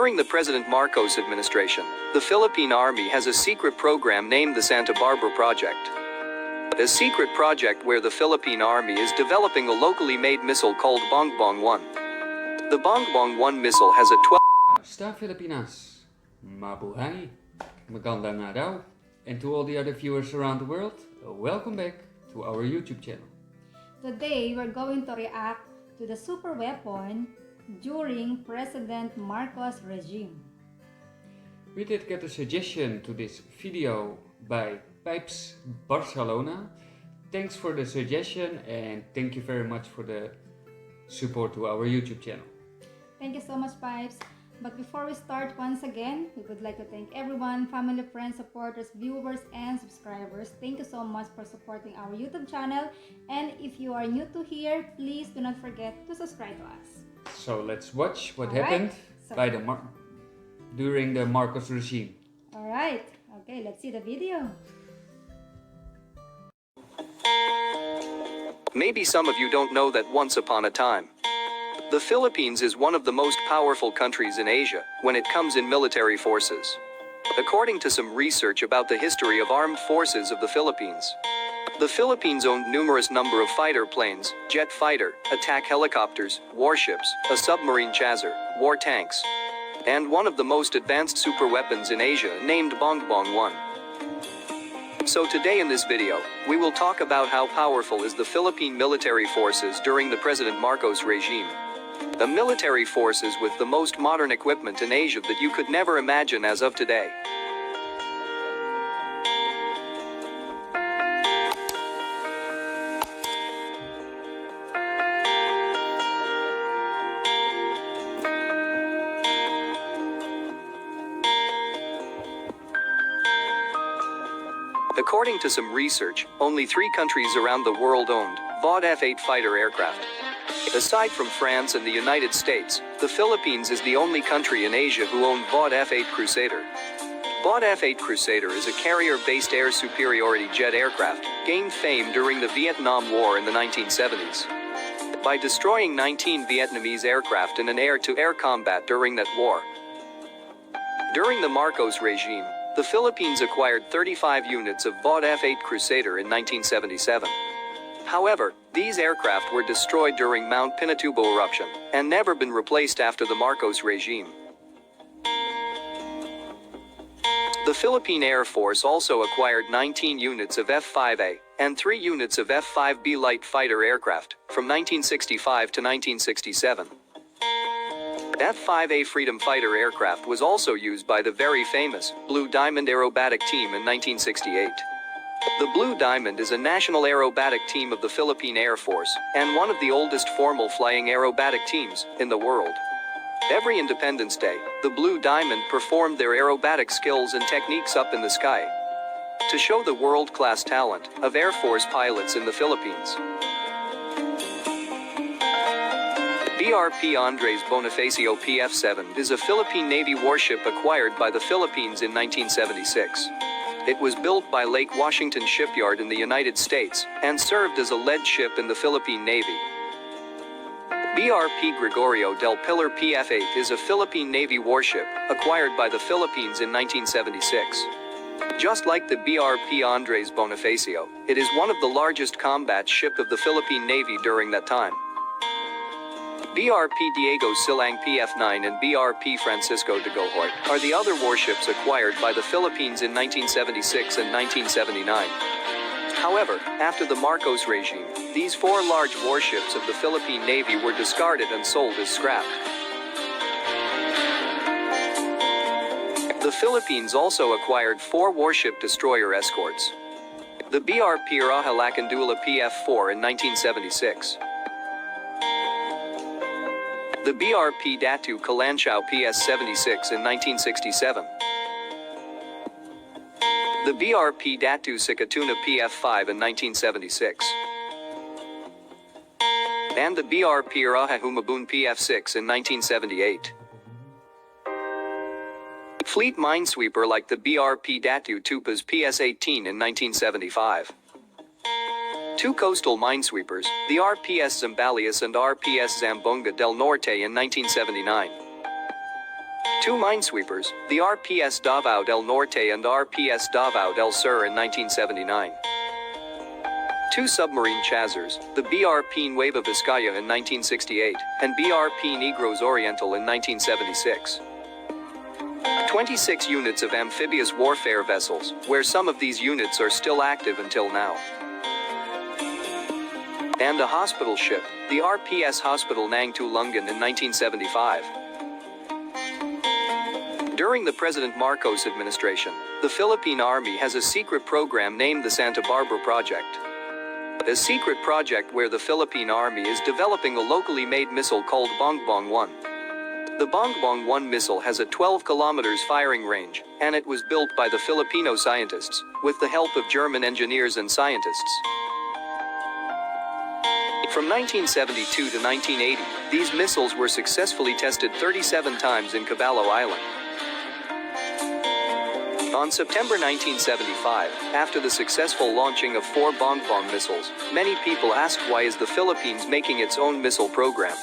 During the President Marcos administration, the Philippine Army has a secret program named the Santa Barbara Project. A secret project where the Philippine Army is developing a locally made missile called Bongbong 1. The Bongbong 1 missile has a 12... Star Filipinas, mabuhay, magandang araw, and to all the other viewers around the world, welcome back to our YouTube channel. Today, we're going to react to the super weapon during President Marcos regime. We did get a suggestion to this video by Pipes Barcelona. Thanks for the suggestion and thank you very much for the support to our YouTube channel. Thank you so much, Pipes. But before we start, once again, we would like to thank everyone, family, friends, supporters, viewers, and subscribers. Thank you so much for supporting our YouTube channel. And if you are new to here, please do not forget to subscribe to us. So let's watch what happened during the Marcos regime. Alright, okay, let's see the video. Maybe some of you don't know that once upon a time, the Philippines is one of the most powerful countries in Asia when it comes in military forces. According to some research about the history of armed forces of the Philippines, the Philippines owned numerous number of fighter planes, jet fighter, attack helicopters, warships, a submarine chaser, war tanks, and one of the most advanced super weapons in Asia named Bongbong 1. So today in this video, we will talk about how powerful is the Philippine military forces during the President Marcos regime. The military forces with the most modern equipment in Asia that you could never imagine as of today. According to some research, only 3 countries around the world owned VOD F-8 fighter aircraft. Aside from France and the United States, the Philippines is the only country in Asia who owned VOD F-8 Crusader. VOD F-8 Crusader is a carrier-based air superiority jet aircraft, gained fame during the Vietnam War in the 1970s. By destroying 19 Vietnamese aircraft in an air-to-air combat during that war. During the Marcos regime, the Philippines acquired 35 units of VOD F-8 Crusader in 1977. However, these aircraft were destroyed during Mount Pinatubo eruption, and never been replaced after the Marcos regime. The Philippine Air Force also acquired 19 units of F-5A, and 3 units of F-5B light fighter aircraft, from 1965 to 1967. F-5A Freedom Fighter aircraft was also used by the very famous Blue Diamond Aerobatic Team in 1968. The Blue Diamond is a national aerobatic team of the Philippine Air Force, and one of the oldest formal flying aerobatic teams in the world. Every Independence Day, the Blue Diamond performed their aerobatic skills and techniques up in the sky to show the world-class talent of Air Force pilots in the Philippines. BRP Andres Bonifacio PF-7 is a Philippine Navy warship acquired by the Philippines in 1976. It was built by Lake Washington Shipyard in the United States, and served as a lead ship in the Philippine Navy. BRP Gregorio del Pilar PF-8 is a Philippine Navy warship, acquired by the Philippines in 1976. Just like the BRP Andres Bonifacio, it is one of the largest combat ship of the Philippine Navy during that time. BRP Diego Silang PF-9 and BRP Francisco de Gohort are the other warships acquired by the Philippines in 1976 and 1979. However, after the Marcos regime, these 4 large warships of the Philippine Navy were discarded and sold as scrap. The Philippines also acquired 4 warship destroyer escorts. The BRP Raja Lacandula PF-4 in 1976. The BRP Datu Kalanchao PS-76 in 1967. The BRP Datu Sikatuna PF-5 in 1976. And the BRP Raja Humabun PF-6 in 1978. Fleet minesweeper like the BRP Datu Tupas PS-18 in 1975. 2 coastal minesweepers, the RPS Zambales and RPS Zamboanga del Norte in 1979. Two minesweepers, the RPS Davao del Norte and RPS Davao del Sur in 1979. Two submarine chasers, the BRP Nueva Vizcaya in 1968, and BRP Negros Oriental in 1976. 26 units of amphibious warfare vessels, where some of these units are still active until now. And a hospital ship, the RPS Hospital Nang Tulungan in 1975. During the President Marcos administration, the Philippine Army has a secret program named the Santa Barbara Project. A secret project where the Philippine Army is developing a locally made missile called Bongbong 1. The Bongbong 1 missile has a 12 kilometers firing range, and it was built by the Filipino scientists, with the help of German engineers and scientists. From 1972 to 1980, these missiles were successfully tested 37 times in Caballo Island. On September 1975, after the successful launching of 4 Bongbong missiles, many people asked why is the Philippines making its own missile program.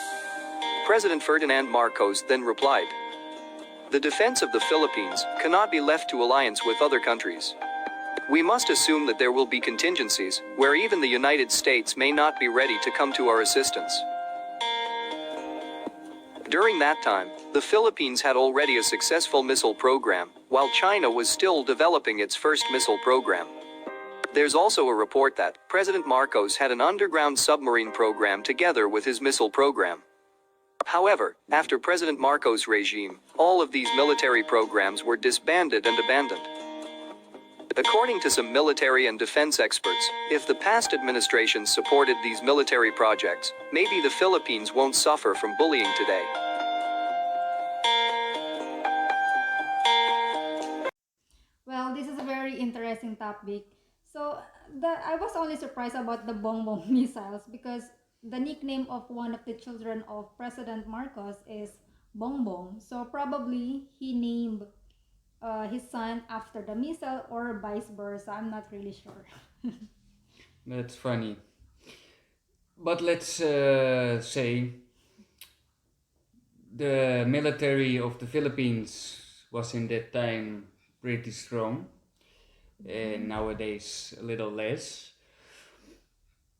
President Ferdinand Marcos then replied, "The defense of the Philippines cannot be left to alliance with other countries. We must assume that there will be contingencies, where even the United States may not be ready to come to our assistance." During that time, the Philippines had already a successful missile program, while China was still developing its first missile program. There's also a report that President Marcos had an underground submarine program together with his missile program. However, after President Marcos' regime, all of these military programs were disbanded and abandoned. According to some military and defense experts, if the past administrations supported these military projects, maybe the Philippines won't suffer from bullying today. Well, this is a very interesting topic. So, I was only surprised about the Bongbong missiles because the nickname of one of the children of President Marcos is Bongbong. So, probably he named his son after the missile or vice versa. I'm not really sure. That's funny. But let's say the military of the Philippines was in that time pretty strong, and nowadays a little less.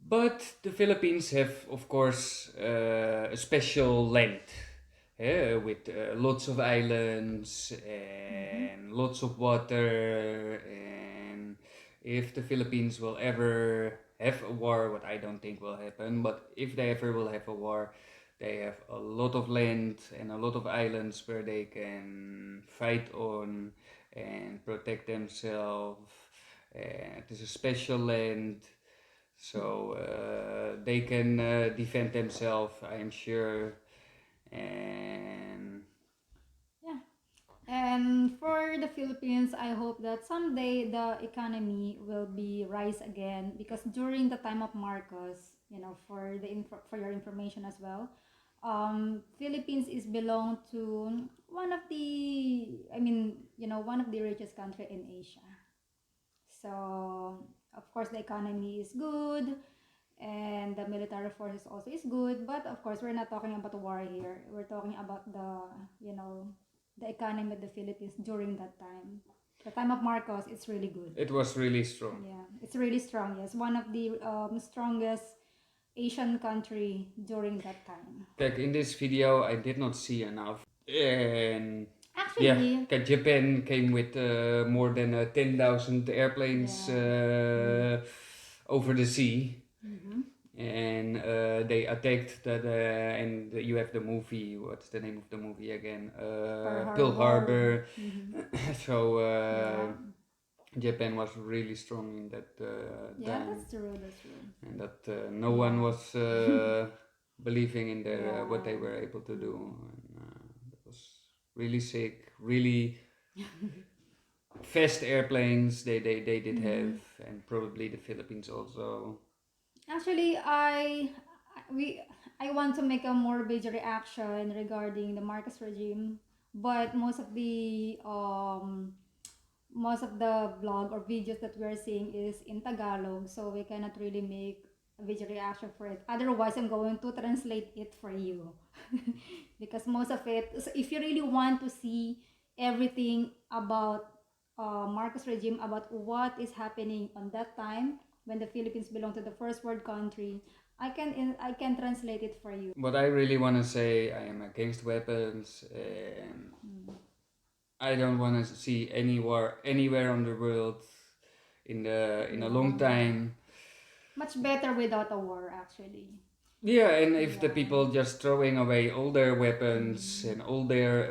But the Philippines have, of course, a special land with lots of islands and lots of water. And if the Philippines will ever have a war, what I don't think will happen, but if they ever will have a war, they have a lot of land and a lot of islands where they can fight on and protect themselves. It is a special land, so they can defend themselves, I am sure. And Yeah. And for the Philippines, I hope that someday the economy will be rise again because during the time of Marcos, for for your information as well, Philippines is belong to one of the, one of the richest country in Asia. So of course the economy is good and the military forces also is good, but of course we're not talking about war here. We're talking about the economy of the Philippines during that time. The time of Marcos, it's really good. it was really strong. Yeah, it's really strong. Yes, one of the strongest Asian country during that time. Like in this video, I did not see enough. And Actually, yeah, Japan came with more than 10,000 airplanes over the sea. And they attacked and you have the movie, what's the name of the movie again? Pearl Harbor. So Japan was really strong in that yeah, time. that's true. And that no one was believing in their what they were able to do. And, that was really sick, really fast airplanes they did have, and probably the Philippines also. Actually, I want to make a more bigger reaction regarding the Marcos regime, but most of the blog or videos that we're seeing is in Tagalog, so we cannot really make a video reaction for it. Otherwise, I'm going to translate it for you. because most of it, so if you really want to see everything about Marcos regime, about what is happening on that time when the Philippines belonged to the first world country, I can translate it for you. What I really want to say, I am against weapons, and I don't want to see any war anywhere on the world in a long time. Much better without a war, actually. Yeah, and if the Yeah. people just throwing away all their weapons and all their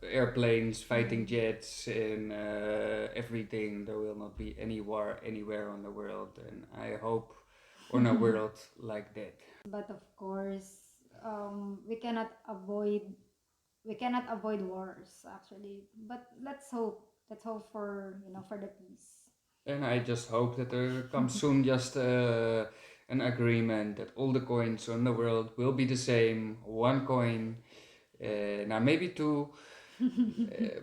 airplanes, fighting jets, and everything, there will not be any war anywhere on the world. And I hope on a world like that. But of course, we cannot avoid wars, actually. But let's hope. Let's hope for, for the peace. And I just hope that there comes soon just an agreement that all the coins on the world will be the same, one coin, now maybe two,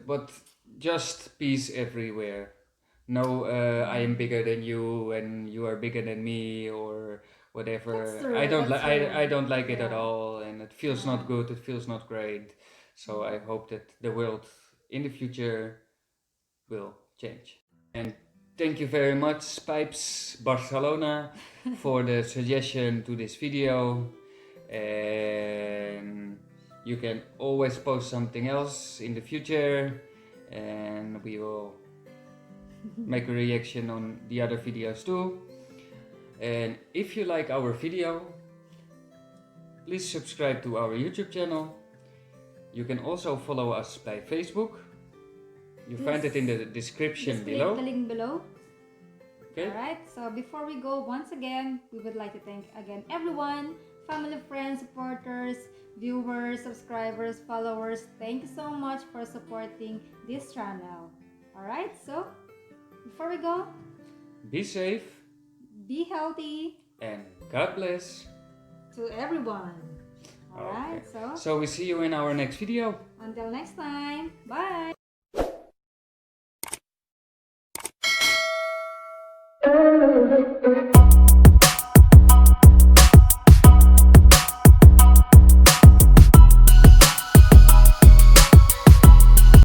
but just peace everywhere. No, I am bigger than you and you are bigger than me or whatever. That's true, I don't that's like true. I don't like it at Yeah. all, and it feels Yeah. not good. It feels not great. So I hope that the world in the future will change. And thank you very much, Pipes Barcelona, for the suggestion to this video. And you can always post something else in the future, and we will make a reaction on the other videos too. And if you like our video, please subscribe to our YouTube channel. You can also follow us by Facebook. You find it in the description Just below. click the link below. Okay. Alright, so before we go, once again, we would like to thank again everyone, family, friends, supporters, viewers, subscribers, followers. Thank you so much for supporting this channel. Alright, so before we go, Be safe be healthy and God bless. to everyone. Alright, Okay. so So we see you in our next video. until next time, bye!